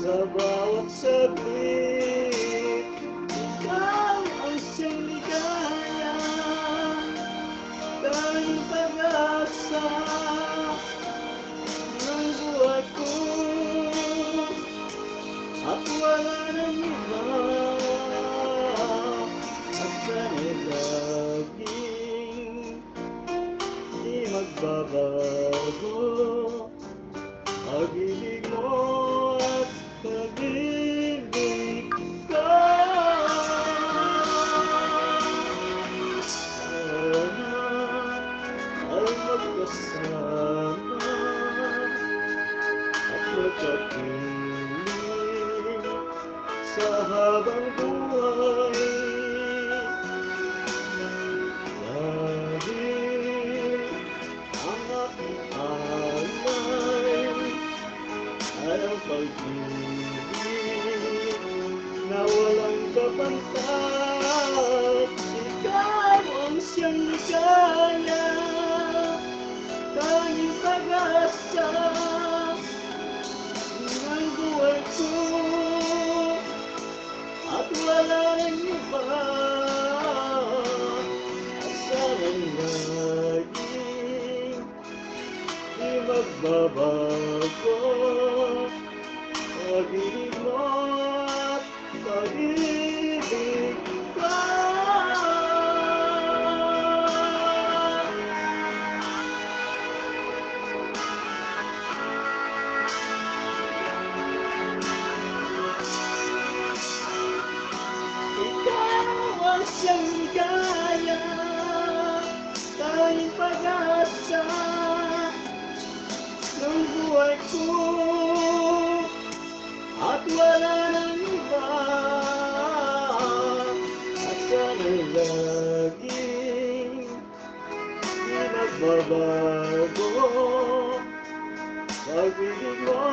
Sa bawat saglit, ikaw ang siyang ligaya, tanging pag-asa ng buhay ko, at wala nang iba, at sana'y laging di magbabago. Pag-ibig mo at pag-ibig ko, sana ay magkasama at magkapiling sa habang buhay. Dahil ang aking alay ay ang pag-ibig na walang kapantay. Ikaw ang siyang ligaya, tanging pag-asa ng buhay ko, at wala nang iba, at sana'y laging di magbabago. Pag-ibig mo at pag-ibig ko. Ikaw ang siyang ligaya, tanging pag-asa ng buhay ko, at wala nang iba, at sana'y laging di magbabago. Pag-ibig mo